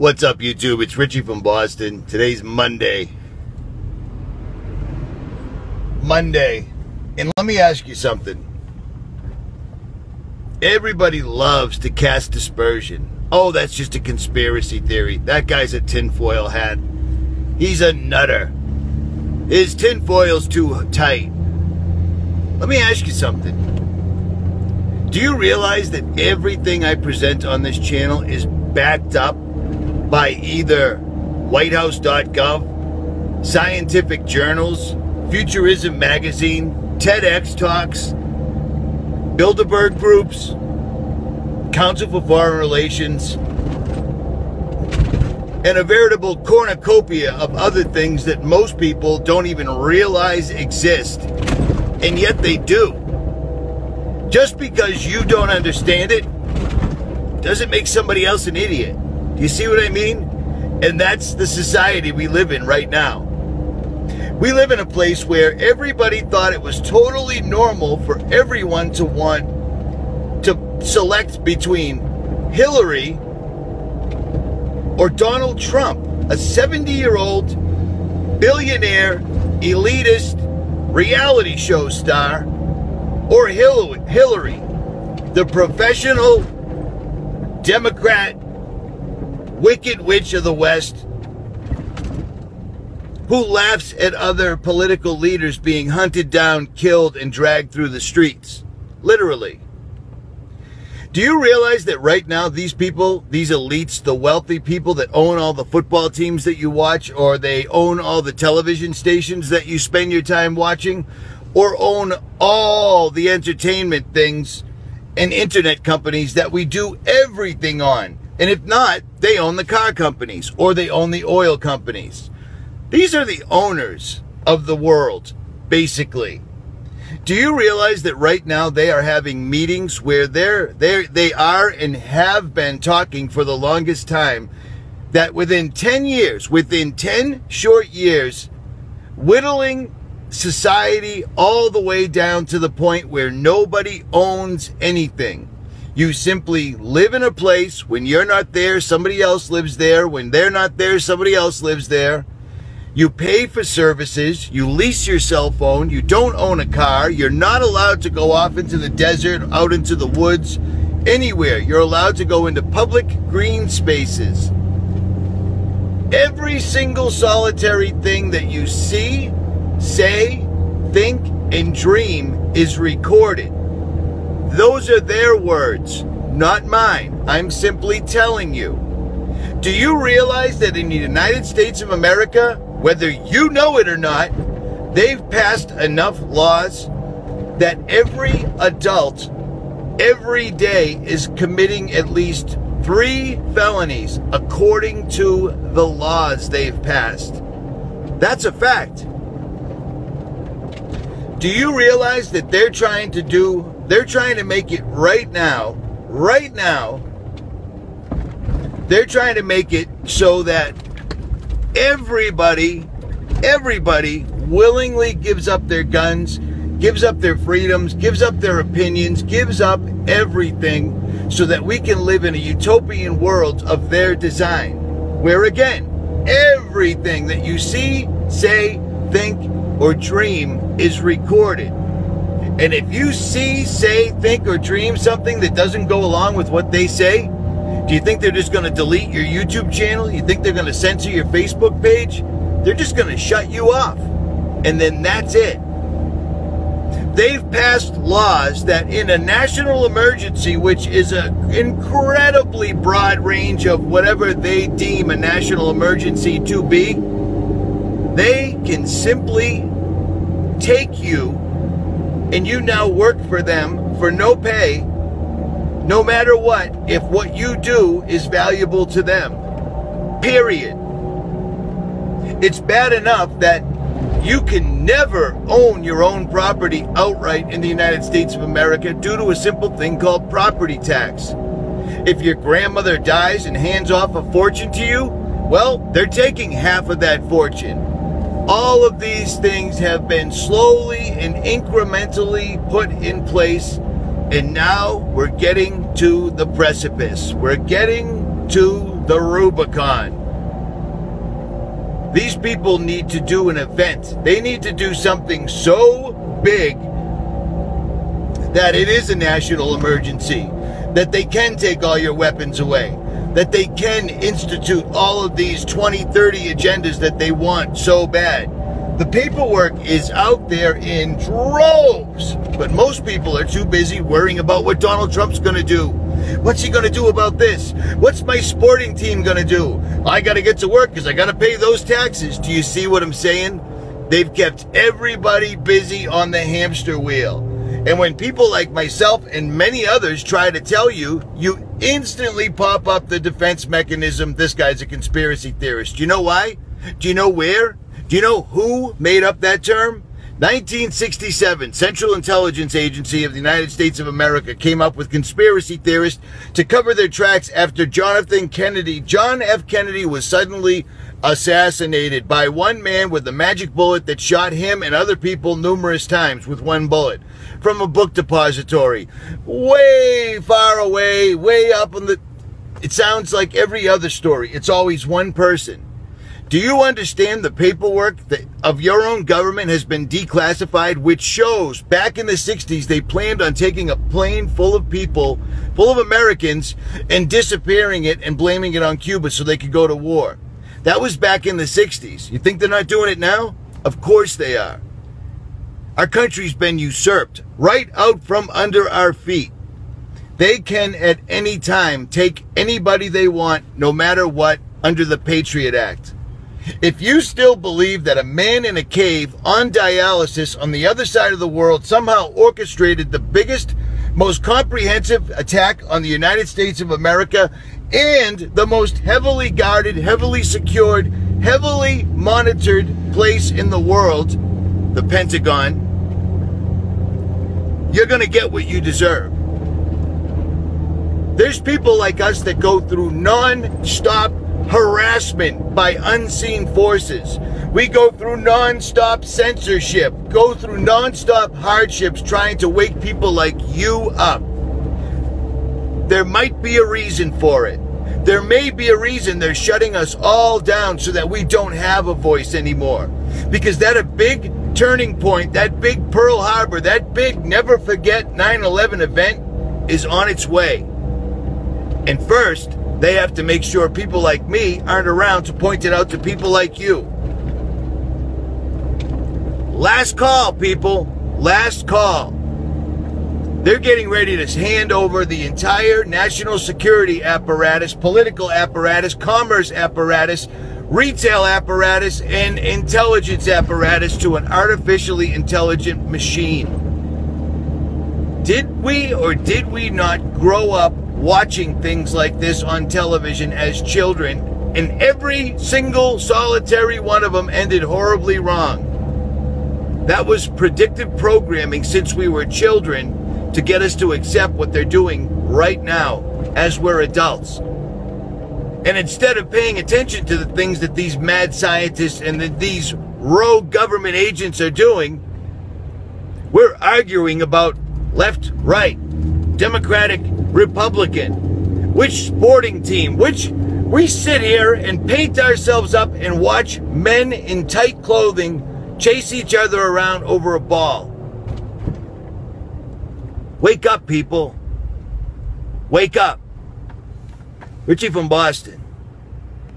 What's up, YouTube? It's Richie from Boston. Today's Monday. And let me ask you something. Everybody loves to cast dispersion. Oh, that's just a conspiracy theory. That guy's a tinfoil hat. He's a nutter. His tinfoil's too tight. Let me ask you something. Do you realize that everything I present on this channel is backed up by either 𝗦𝗵𝗿𝗲𝗚, scientific journals, Futurism magazine, TEDx talks, Bilderberg groups, Council for Foreign Relations, and a veritable cornucopia of other things that most people don't even realize exist, and yet they do. Just because you don't understand it doesn't make somebody else an idiot. Do you see what I mean? And that's the society we live in right now. We live in a place where everybody thought it was totally normal for everyone to want to select between Hillary or Donald Trump, a 70-year-old billionaire, elitist, reality show star, or Hillary, the professional Democrat, wicked witch of the West, who laughs at other political leaders being hunted down, killed, and dragged through the streets. Literally. Do you realize that right now these people, these elites, the wealthy people that own all the football teams that you watch, or they own all the television stations that you spend your time watching, or own all the entertainment things and internet companies that we do everything on? And if not, they own the car companies, or they own the oil companies. These are the owners of the world, basically. Do you realize that right now they are having meetings where they are and have been talking for the longest time that within 10 years, within 10 short years, whittling society all the way down to the point where nobody owns anything. You simply live in a place. When you're not there, somebody else lives there. When they're not there, somebody else lives there. You pay for services. You lease your cell phone. You don't own a car. You're not allowed to go off into the desert, out into the woods, anywhere. You're allowed to go into public green spaces. Every single solitary thing that you see, say, think, and dream is recorded. Those are their words, not mine. I'm simply telling you. Do you realize that in the United States of America, whether you know it or not, they've passed enough laws that every adult every day is committing at least 3 felonies according to the laws they've passed? That's a fact. Do you realize that they're trying to make it right now, they're trying to make it so that everybody willingly gives up their guns, gives up their freedoms, gives up their opinions, gives up everything so that we can live in a utopian world of their design, where again, everything that you see, say, think, or dream is recorded. And if you see, say, think, or dream something that doesn't go along with what they say, do you think they're just going to delete your YouTube channel? You think they're going to censor your Facebook page? They're just going to shut you off. And then that's it. They've passed laws that in a national emergency, which is an incredibly broad range of whatever they deem a national emergency to be, they can simply take you and you now work for them for no pay, no matter what, if what you do is valuable to them. Period. It's bad enough that you can never own your own property outright in the United States of America due to a simple thing called property tax. If your grandmother dies and hands off a fortune to you, well, they're taking half of that fortune. All of these things have been slowly and incrementally put in place, and now we're getting to the precipice. We're getting to the Rubicon. These people need to do an event. They need to do something so big that it is a national emergency, that they can take all your weapons away, that they can institute all of these 2030 agendas that they want so bad. The paperwork is out there in droves, but most people are too busy worrying about what Donald Trump's going to do. What's he going to do about this? What's my sporting team going to do? I got to get to work because I got to pay those taxes. Do you see what I'm saying? They've kept everybody busy on the hamster wheel. And when people like myself and many others try to tell you, you instantly pop up the defense mechanism. This guy's a conspiracy theorist. Do you know why? Do you know where? Do you know who made up that term? 1967, Central Intelligence Agency of the United States of America came up with conspiracy theorists to cover their tracks after John F. Kennedy was suddenly assassinated by one man with a magic bullet that shot him and other people numerous times with one bullet from a book depository way far away, way up on the... It sounds like every other story. It's always one person. Do you understand the paperwork of your own government has been declassified, which shows back in the 60s they planned on taking a plane full of people, full of Americans, and disappearing it and blaming it on Cuba so they could go to war? That was back in the 60s. You think they're not doing it now? Of course they are. Our country's been usurped right out from under our feet. They can at any time take anybody they want, no matter what, under the Patriot Act. If you still believe that a man in a cave on dialysis on the other side of the world somehow orchestrated the biggest, most comprehensive attack on the United States of America and the most heavily guarded, heavily secured, heavily monitored place in the world, the Pentagon, you're going to get what you deserve. There's people like us that go through non-stop harassment by unseen forces. We go through non-stop censorship, go through non-stop hardships trying to wake people like you up. There might be a reason for it. There may be a reason they're shutting us all down so that we don't have a voice anymore. Because that a big turning point, that big Pearl Harbor, that big never forget 9/11 event is on its way. And first, they have to make sure people like me aren't around to point it out to people like you. Last call, people. Last call. They're getting ready to hand over the entire national security apparatus, political apparatus, commerce apparatus, retail apparatus, and intelligence apparatus to an artificially intelligent machine. Did we or did we not grow up watching things like this on television as children, and every single solitary one of them ended horribly wrong? That was predictive programming since we were children to get us to accept what they're doing right now as we're adults. And instead of paying attention to the things that these mad scientists and these rogue government agents are doing, we're arguing about left, right, Democratic, Republican, which sporting team, which we sit here and paint ourselves up and watch men in tight clothing chase each other around over a ball. Wake up, people. Wake up. Richie from Boston.